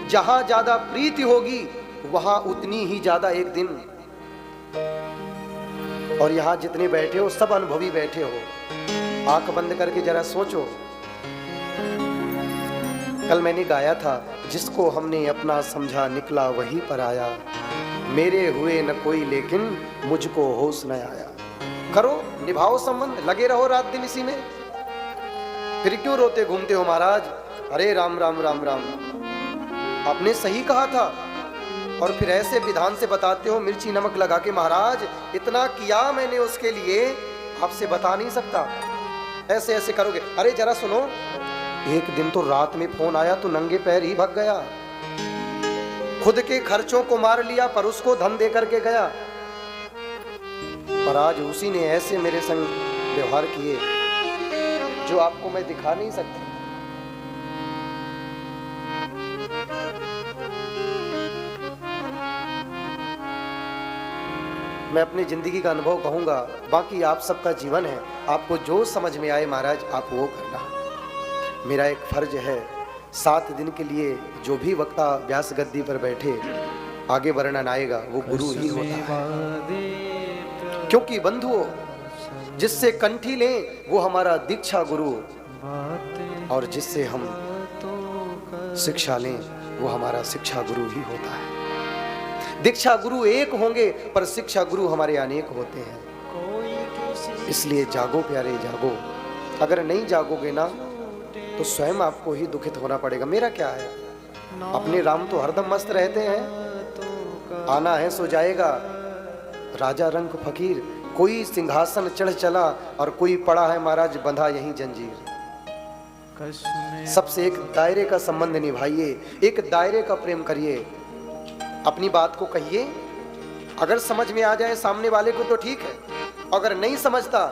जहां ज्यादा प्रीति होगी वहां उतनी ही ज्यादा एक दिन। और यहां जितने बैठे हो सब अनुभवी बैठे हो, आंख बंद करके जरा सोचो। कल मैंने गाया था, जिसको हमने अपना समझा निकला वही पर आया, मेरे हुए न कोई लेकिन मुझको होश न आया। करो, निभाओ संबंध, लगे रहो रात दिन इसी में। फिर क्यों रोते घूमते हो महाराज? अरे राम राम राम राम, आपने सही कहा था और फिर ऐसे विधान से बताते हो मिर्ची नमक लगा के। महाराज इतना किया मैंने उसके लिए, आपसे बता नहीं सकता। ऐसे ऐसे करोगे। अरे जरा सुनो, एक दिन तो रात में फोन आया तो नंगे पैर ही भाग गया। खुद के खर्चों को मार लिया पर उसको धन दे करके गया। पर आज उसी ने ऐसे मेरे संग व्यवहार किए जो आपको मैं दिखा नहीं सकती। मैं अपनी जिंदगी का अनुभव कहूंगा, बाकी आप सबका जीवन है, आपको जो समझ में आए महाराज आप वो करना। मेरा एक फर्ज है, 7 दिन के लिए जो भी वक्ता व्यास गद्दी पर बैठे आगे वर्णन आएगा वो गुरु ही होता है। क्योंकि बंधुओं, जिससे कंठी लें वो हमारा दीक्षा गुरु, और जिससे हम शिक्षा लें वो हमारा शिक्षा गुरु ही होता है। दीक्षा गुरु एक होंगे पर शिक्षा गुरु हमारे अनेक होते हैं। इसलिए जागो प्यारे जागो। अगर नहीं जागोगे ना तो स्वयं आपको ही दुखित होना पड़ेगा। मेरा क्या है, अपने राम तो हरदम मस्त रहते हैं। आना है सो जाएगा, राजा रंग फकीर। कोई सिंहासन चढ़ चला और कोई पड़ा है महाराज बंधा यहीं जंजीर। सबसे एक दायरे का संबंध निभाइए, एक दायरे का प्रेम करिए, अपनी बात को कहिए। अगर समझ में आ जाए सामने वाले को तो ठीक है, अगर नहीं समझता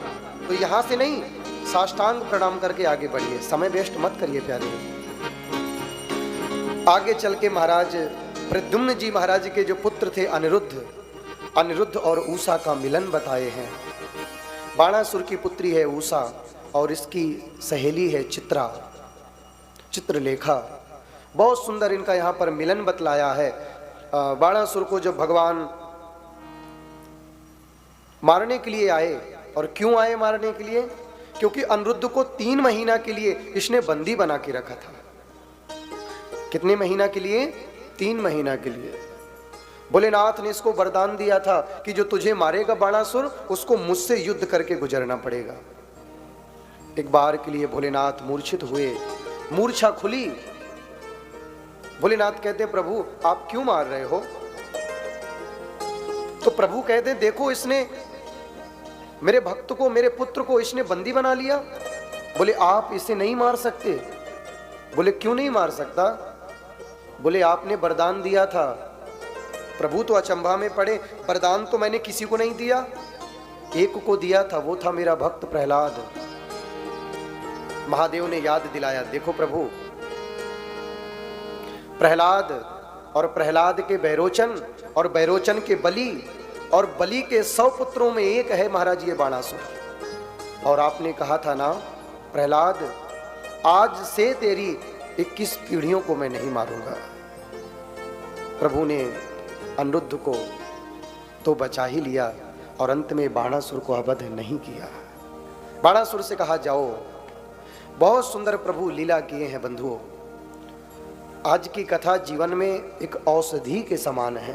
तो यहां से नहीं, साष्टांग प्रणाम करके आगे बढ़िए। समय वेस्ट मत करिए प्यारे। आगे चल के महाराज प्रद्युम्न जी महाराज के जो पुत्र थे अनिरुद्ध और उषा का मिलन बताए हैं। बाणासुर की पुत्री है उषा और इसकी सहेली है चित्रलेखा। बहुत सुंदर इनका यहाँ पर मिलन बतलाया है। बाणासुर को जब भगवान मारने के लिए आए, और क्यों आए मारने के लिए? क्योंकि अनिरुद्ध को 3 महीना के लिए इसने बंदी बना के रखा था। कितने महीना के लिए? 3 महीना के लिए। भोलेनाथ ने इसको वरदान दिया था कि जो तुझे मारेगा बाणासुर, उसको मुझसे युद्ध करके गुजरना पड़ेगा। एक बार के लिए भोलेनाथ मूर्छित हुए, मूर्छा खुली। भोलेनाथ कहते प्रभु आप क्यों मार रहे हो? तो प्रभु कहते देखो इसने मेरे भक्त को, मेरे पुत्र को इसने बंदी बना लिया। बोले आप इसे नहीं मार सकते। बोले क्यों नहीं मार सकता? बोले आपने वरदान दिया था। प्रभु तो अचंभा में पड़े, वरदान तो मैंने किसी को नहीं दिया, एक को दिया था, वो था मेरा भक्त प्रहलाद। महादेव ने याद दिलाया, देखो प्रभु प्रहलाद और प्रहलाद के बैरोचन और बैरोचन के बलि और बलि के 100 पुत्रों में एक है महाराज ये बाणासुर। और आपने कहा था ना प्रहलाद आज से तेरी 21 पीढ़ियों को मैं नहीं मारूंगा। प्रभु ने अनिरुद्ध को तो बचा ही लिया और अंत में बाणासुर को अवध नहीं किया। बाणासुर से कहा जाओ। बहुत सुंदर प्रभु लीला किए हैं बंधुओं। आज की कथा जीवन में एक औषधि के समान है।